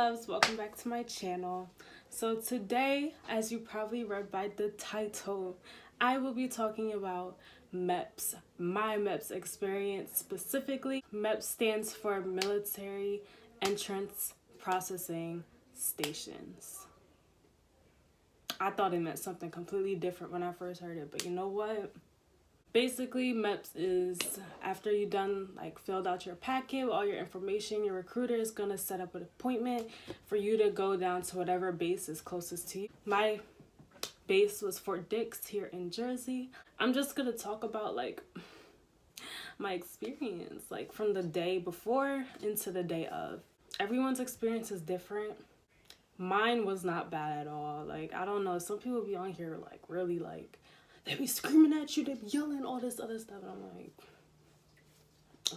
loves, welcome back to my channel. So today, as you probably read by the title, I will be talking about MEPS, my MEPS experience. Specifically, MEPS stands for Military Entrance Processing Stations. I thought it meant something completely different when I first heard it, but you know what? Basically, MEPS is after you done filled out your packet with all your information, your recruiter is gonna set up an appointment for you to go down to whatever base is closest to you. My base was Fort Dix here in Jersey. I'm just gonna talk about my experience from the day before into the day of. Everyone's experience is different. Mine was not bad at all. I don't know, some people be on here really they be screaming at you, they be yelling, all this other stuff. And I'm like,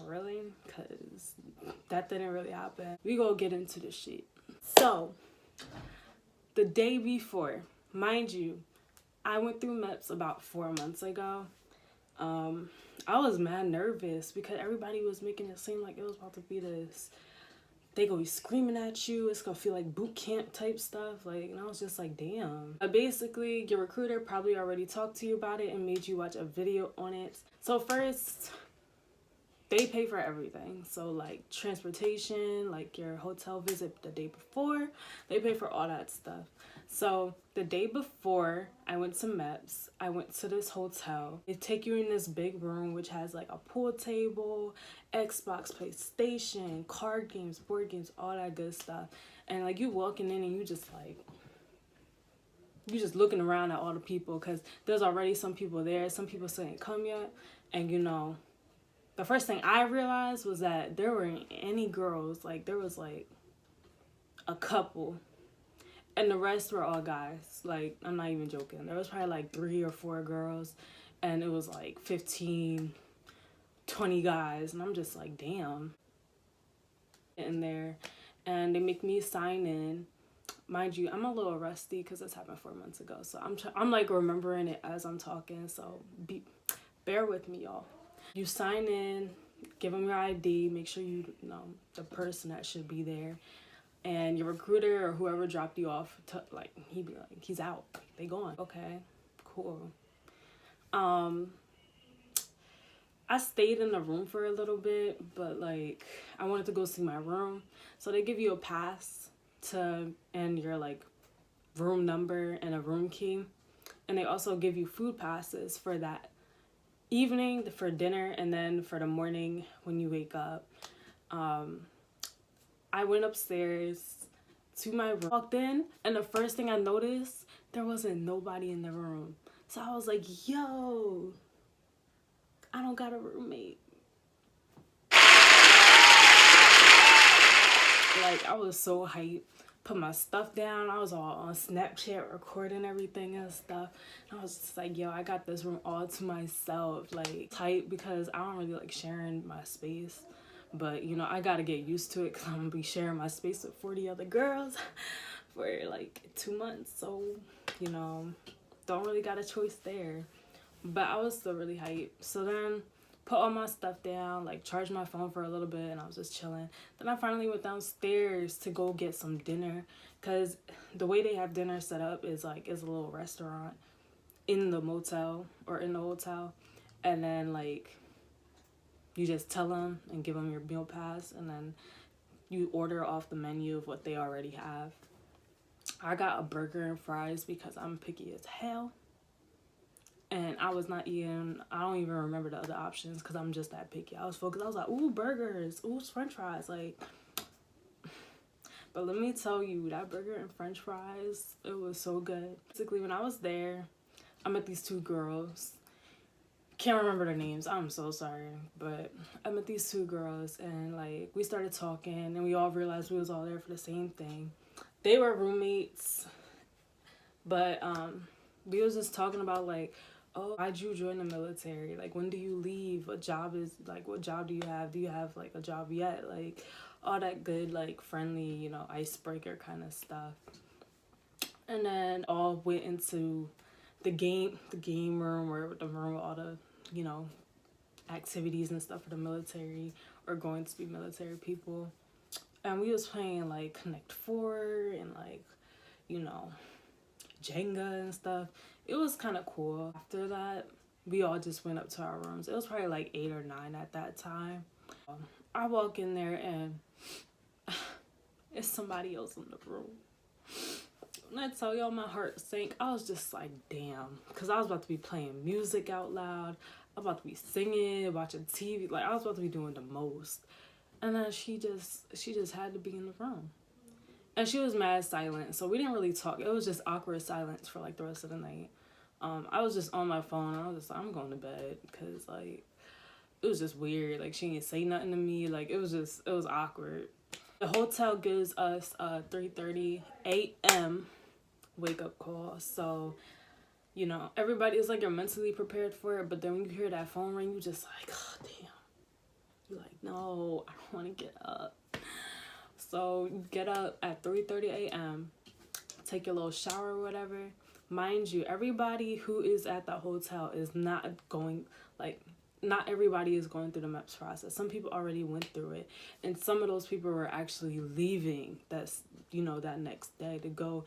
really? Because that didn't really happen. We gonna get into the shit. So, the day before, mind you, I went through MEPS about 4 months ago. I was mad nervous because everybody was making it seem like it was about to be this. They gonna be screaming at you. It's gonna feel like boot camp type stuff. And I was just like, damn. Basically, your recruiter probably already talked to you about it and made you watch a video on it. So first, they pay for everything. So transportation, your hotel visit the day before, they pay for all that stuff. So the day before I went to MEPS, I went to this hotel. They take you in this big room which has a pool table, Xbox, PlayStation, card games, board games, all that good stuff. And you walking in and you just looking around at all the people because there's already some people there. Some people still ain't come yet. And the first thing I realized was that there weren't any girls. There was a couple. And the rest were all guys. I'm not even joking. There was probably 3 or 4 girls. And it was 15, 20 guys. And I'm just damn. In there. And they make me sign in. Mind you, I'm a little rusty because this happened 4 months ago. So I'm remembering it as I'm talking. So bear with me, y'all. You sign in, give them your ID, make sure you know the person that should be there. And your recruiter or whoever dropped you off, he'd be he's out. They going. Okay, cool. I stayed in the room for a little bit, but I wanted to go see my room. So they give you a pass and your room number and a room key. And they also give you food passes for that evening, for dinner, and then for the morning when you wake up. I went upstairs to my room, walked in, and the first thing I noticed, there wasn't nobody in the room. So I was like, yo, I don't got a roommate. I was so hyped. Put my stuff down. I was all on Snapchat recording everything and stuff. And I was just like, yo, I got this room all to myself. Tight because I don't really sharing my space. But, I got to get used to it because I'm going to be sharing my space with 40 other girls for 2 months. So, don't really got a choice there. But I was still really hyped. So then put all my stuff down, charged my phone for a little bit, and I was just chilling. Then I finally went downstairs to go get some dinner because the way they have dinner set up is is a little restaurant in the motel or in the hotel. And then you just tell them and give them your meal pass, and then you order off the menu of what they already have. I got a burger and fries because I'm picky as hell. And I was not eating, I don't even remember the other options because I'm just that picky. I was focused. I was like, ooh, burgers, ooh, french fries. But let me tell you, that burger and french fries, it was so good. Basically, when I was there, I met these 2 girls. Can't remember their names. I'm so sorry. But I met these 2 girls and we started talking and we all realized we was all there for the same thing. They were roommates. But we was just talking about oh, why'd you join the military? When do you leave? What job is, what job do you have? Do you have, a job yet? All that good, friendly, icebreaker kind of stuff. And then all went into the game room or the room with all the, activities and stuff for the military or going to be military people. And we was playing like Connect Four and like, you know, Jenga and stuff. It was kind of cool. After that, we all just went up to our rooms. It was probably like 8 or 9 at that time. I walk in there and it's somebody else in the room. When I tell y'all my heart sank, I was just like, damn. Because I was about to be playing music out loud. I was about to be singing, watching TV. Like, I was about to be doing the most. And then she just had to be in the room. And she was mad silent, so we didn't really talk. It was just awkward silence for like the rest of the night. I was just on my phone. I was just like, I'm going to bed because like it was just weird. Like she didn't say nothing to me. Like it was awkward. The hotel gives us a 3:30 a.m. wake up call. So, you know, everybody is like you're mentally prepared for it, but then when you hear that phone ring, you just like, oh damn. You're like, no, I don't want to get up. So you get up at 3:30 a.m., take your little shower or whatever. Mind you, everybody who is at the hotel is not going, like, not everybody is going through the MEPS process. Some people already went through it. And some of those people were actually leaving that's, you know, that next day to go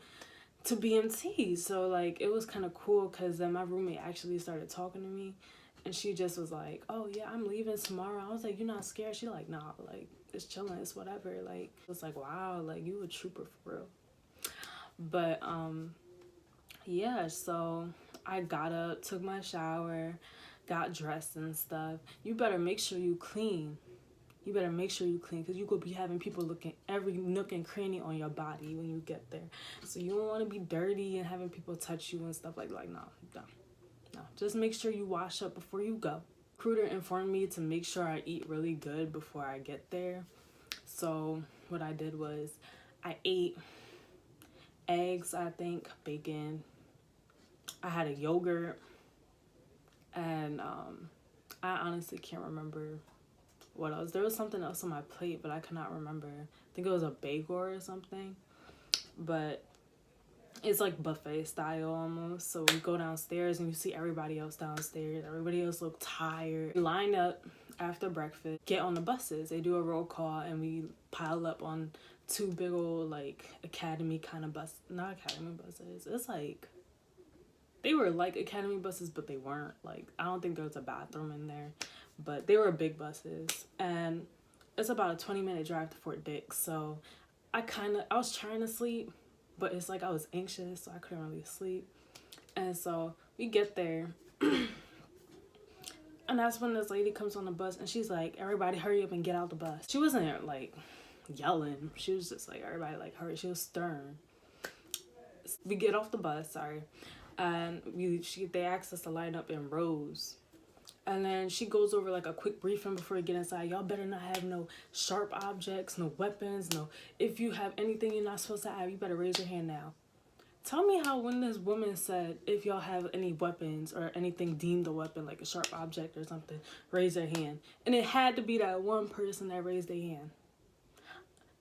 to BMT. So, like, it was kind of cool because then my roommate actually started talking to me. And she just was like, oh, yeah, I'm leaving tomorrow. I was like, you're not scared? She like, nah, like, it's chilling. It's whatever. Like, it's like, wow, like, you a trooper for real. But, yeah, so I got up, took my shower, got dressed and stuff. You better make sure you clean. You better make sure you clean because you could be having people looking every nook and cranny on your body when you get there. So you don't want to be dirty and having people touch you and stuff like no. No, just make sure you wash up before you go. Recruiter informed me to make sure I eat really good before I get there. So what I did was I ate eggs, I think, bacon. I had a yogurt. And I honestly can't remember what else. There was something else on my plate, but I cannot remember. I think it was a bagel or something. But it's like buffet style almost. So we go downstairs and you see everybody else downstairs. Everybody else look tired. We line up after breakfast, get on the buses. They do a roll call and we pile up on 2 big old like academy kind of bus. Not academy buses. It's like, they were like academy buses, but they weren't. Like, I don't think there was a bathroom in there. But they were big buses. And it's about a 20-minute drive to Fort Dix. So I was trying to sleep, but it's like I was anxious, so I couldn't really sleep. And so we get there. And that's when this lady comes on the bus and she's like, everybody hurry up and get out the bus. She wasn't like yelling. She was just like, everybody like hurry. She was stern. We get off the bus, and they asked us to line up in rows. And then she goes over like a quick briefing before we get inside. Y'all better not have no sharp objects, no weapons, no. If you have anything you're not supposed to have, you better raise your hand now. Tell me how when this woman said, if y'all have any weapons or anything deemed a weapon, like a sharp object or something, raise their hand. And it had to be that one person that raised their hand.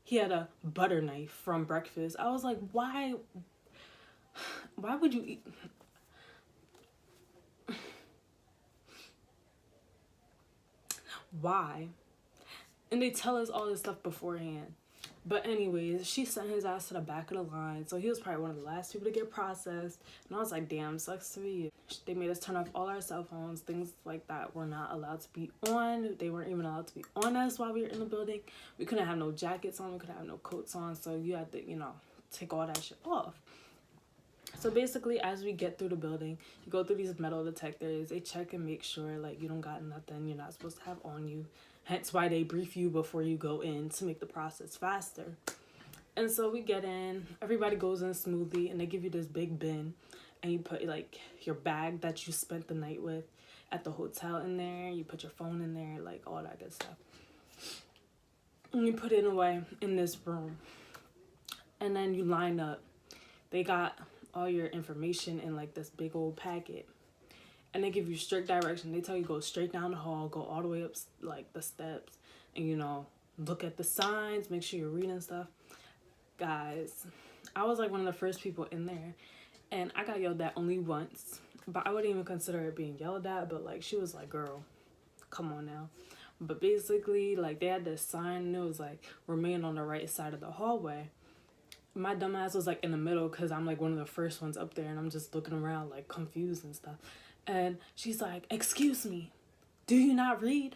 He had a butter knife from breakfast. I was like, why would you eat? Why? And they tell us all this stuff beforehand. But anyways, she sent his ass to the back of the line. So he was probably one of the last people to get processed. And I was like, damn, sucks to be you. They made us turn off all our cell phones. Things like that were not allowed to be on. They weren't even allowed to be on us while we were in the building. We couldn't have no jackets on. We couldn't have no coats on. So you had to, take all that shit off. So basically, as we get through the building, you go through these metal detectors. They check and make sure, like, you don't got nothing you're not supposed to have on you. Hence why they brief you before you go in to make the process faster. And so we get in. Everybody goes in smoothly, and they give you this big bin. And you put, like, your bag that you spent the night with at the hotel in there. You put your phone in there, like, all that good stuff. And you put it away in this room. And then you line up. They got all your information in like this big old packet, and they give you strict direction. They tell you go straight down the hall, go all the way up like the steps, and look at the signs, make sure you're reading stuff. Guys, I was like one of the first people in there, and I got yelled at only once, but I wouldn't even consider it being yelled at. But like, she was like, girl, come on now. But basically, like, they had this sign and it was like, remain on the right side of the hallway. My dumbass was like in the middle because I'm like one of the first ones up there and I'm just looking around like confused and stuff. And she's like, excuse me, do you not read?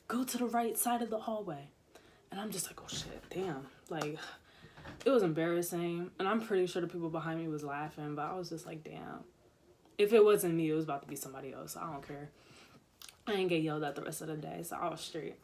Go to the right side of the hallway. And I'm just like, oh shit, damn. Like, it was embarrassing. And I'm pretty sure the people behind me was laughing, but I was just like, damn. If it wasn't me, it was about to be somebody else. So I don't care. I didn't get yelled at the rest of the day, so I was straight.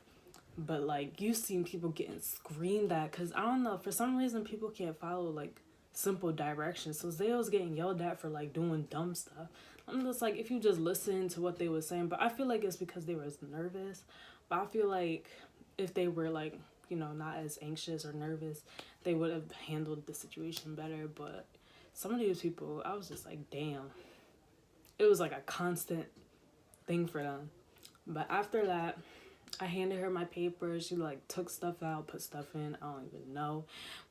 But like, you seen people getting screamed at, because I don't know, for some reason people can't follow like simple directions, so they was getting yelled at for like doing dumb stuff. I'm just like, if you just listen to what they were saying, but I feel like it's because they was nervous. But I feel like if they were like, you know, not as anxious or nervous, they would have handled the situation better. But some of these people, I was just like, damn. It was like a constant thing for them. But after that, I handed her my papers. She like took stuff out, put stuff in. I don't even know,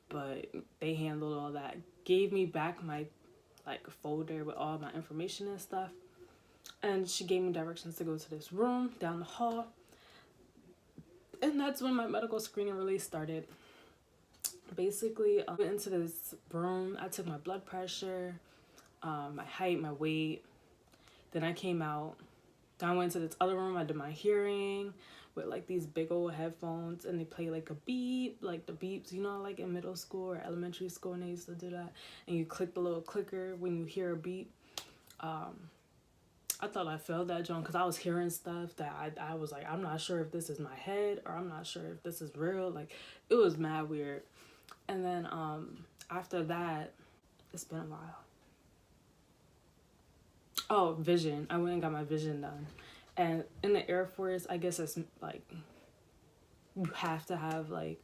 but they handled all that. Gave me back my like folder with all my information and stuff. And she gave me directions to go to this room down the hall. And that's when my medical screening really started. Basically, I went into this room. I took my blood pressure, my height, my weight. Then I came out. Then I went to this other room. I did my hearing with like these big old headphones, and they play like a beep, like the beeps, you know, like in middle school or elementary school, and they used to do that. And you click the little clicker when you hear a beep. I thought I failed that joint because I was hearing stuff that I was like, I'm not sure if this is my head or I'm not sure if this is real. Like, it was mad weird. And then after that, it's been a while. Oh, vision. I went and got my vision done. And in the Air Force, I guess it's like, you have to have like,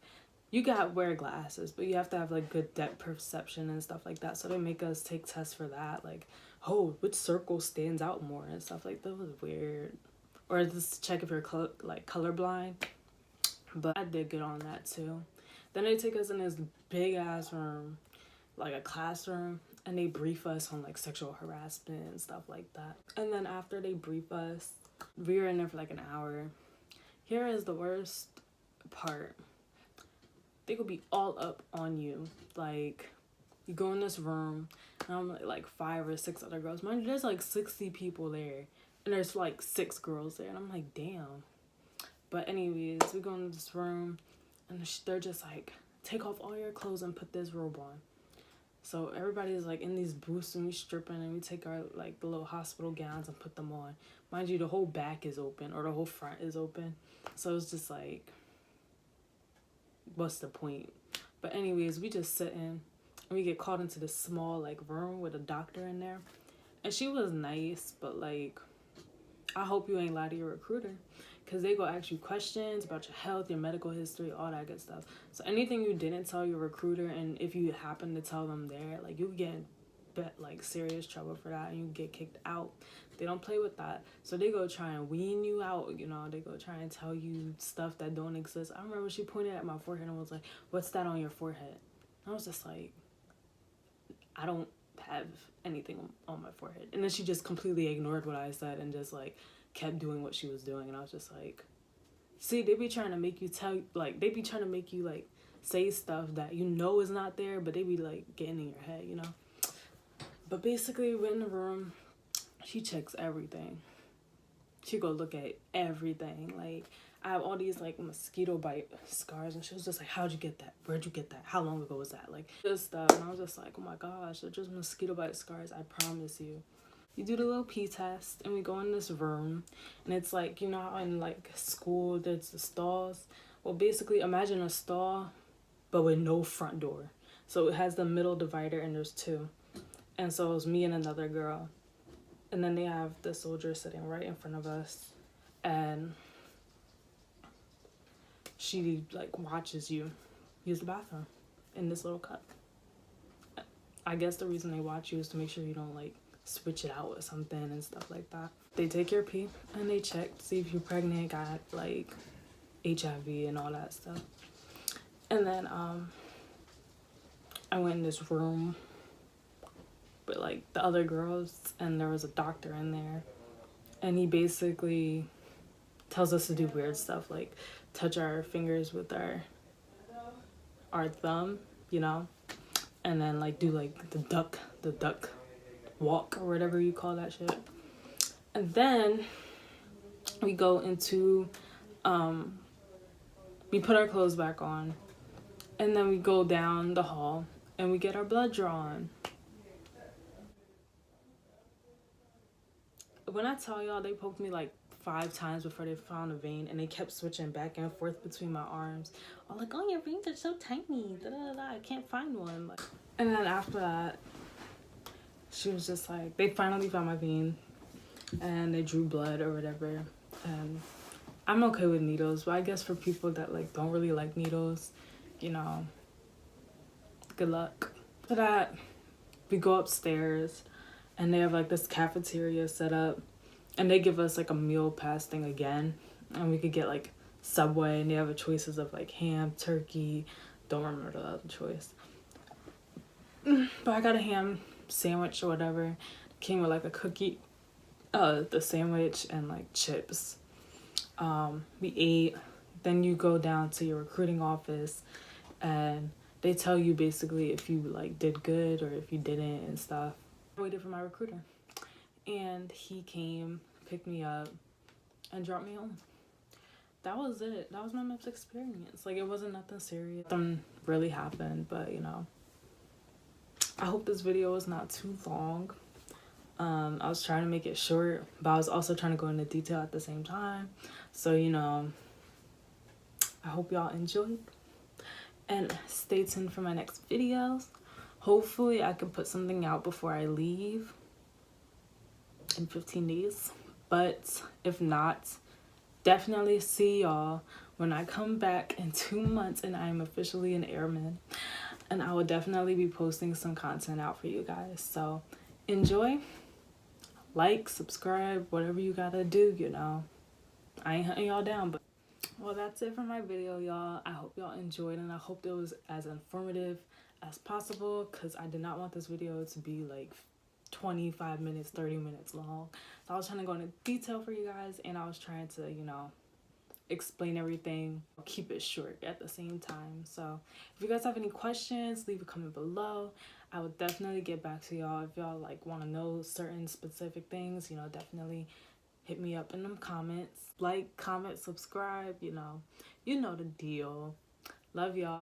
you got wear glasses, but you have to have like good depth perception and stuff like that. So they make us take tests for that. Like, oh, which circle stands out more and stuff like that. Was weird. Or just check if you're like colorblind. But I did get on that too. Then they take us in this big ass room, like a classroom, and they brief us on like sexual harassment and stuff like that. And then after they brief us, we were in there for like an hour. Here is the worst part. They could be all up on you. Like, you go in this room, and I'm like 5 or 6 other girls. Mind you, there's like 60 people there, and there's like 6 girls there, and I'm like, damn. But anyways, we go in this room, and they're just like, take off all your clothes and put this robe on. So everybody's like in these booths, and we stripping, and we take our like the little hospital gowns and put them on. Mind you, the whole back is open, or the whole front is open. So it's just like, what's the point? But anyways, we just sit in, and we get called into this small like room with a doctor in there. And she was nice, but like, I hope you ain't lie to your recruiter, because they go ask you questions about your health, your medical history, all that good stuff. So anything you didn't tell your recruiter, and if you happen to tell them there, like, you get in like serious trouble for that, and you get kicked out. They don't play with that. So they go try and wean you out, you know. They go try and tell you stuff that don't exist. I remember she pointed at my forehead and was like, what's that on your forehead? I was just like, I don't have anything on my forehead. And then she just completely ignored what I said and just like kept doing what she was doing. And I was just like, see, they be trying to make you like say stuff that you know is not there, but they be like getting in your head, you know. But basically, we're in the room. She checks everything. She go look at everything. Like, I have all these like mosquito bite scars, and she was just like, how'd you get that? Where'd you get that? How long ago was that? Like, this stuff. And I was just like, oh my gosh, they're just mosquito bite scars, I promise you. You do the little pee test, and we go in this room, and it's like, you know how in like school there's the stalls? Well, basically, imagine a stall, but with no front door. So it has the middle divider, and there's 2. And so it was me and another girl. And then they have the soldier sitting right in front of us, and she like watches you use the bathroom in this little cup. I guess the reason they watch you is to make sure you don't like switch it out with something and stuff like that. They take your pee and they check to see if you're pregnant, got like HIV and all that stuff. And then I went in this room with like the other girls, and there was a doctor in there, and he basically tells us to do weird stuff like touch our fingers with our thumb, you know, and then like do like the duck walk or whatever you call that shit. And then we go into we put our clothes back on, and then we go down the hall and we get our blood drawn. When I tell y'all, they poked me like 5 times before they found a vein, and they kept switching back and forth between my arms. I'm like, oh, your veins are so tiny. Da, da, da, I can't find one. Like, and then after that, she was just like, they finally found my vein, and they drew blood or whatever. And I'm okay with needles, but I guess for people that like don't really like needles, you know, good luck. After that, we go upstairs, and they have like this cafeteria set up, and they give us like a meal pass thing again, and we could get like Subway, and they have choices of like ham, turkey, don't remember the other choice, but I got a ham sandwich or whatever. Came with like a cookie, the sandwich, and like chips. We ate. Then you go down to your recruiting office, and they tell you basically if you like did good or if you didn't and stuff. I waited for my recruiter, and he came, picked me up, and dropped me home. That was it. That was my MEPS experience. Like, it wasn't nothing serious. Nothing really happened, but you know, I hope this video is not too long. I was trying to make it short, but I was also trying to go into detail at the same time. So, you know, I hope y'all enjoyed, and stay tuned for my next videos. Hopefully I can put something out before I leave in 15 days, but if not, definitely see y'all when I come back in 2 months and I'm officially an airman, and I will definitely be posting some content out for you guys. So enjoy, like, subscribe, whatever you gotta do, you know. I ain't hunting y'all down, but well, that's it for my video, y'all. I hope y'all enjoyed, and I hope it was as informative as possible, because I did not want this video to be like 25 minutes, 30 minutes long. So I was trying to go into detail for you guys, and I was trying to, you know, explain everything, keep it short at the same time. So if you guys have any questions, leave a comment below. I will definitely get back to y'all. If y'all like want to know certain specific things, you know, definitely hit me up in them comments. Like, comment, subscribe, you know the deal. Love y'all.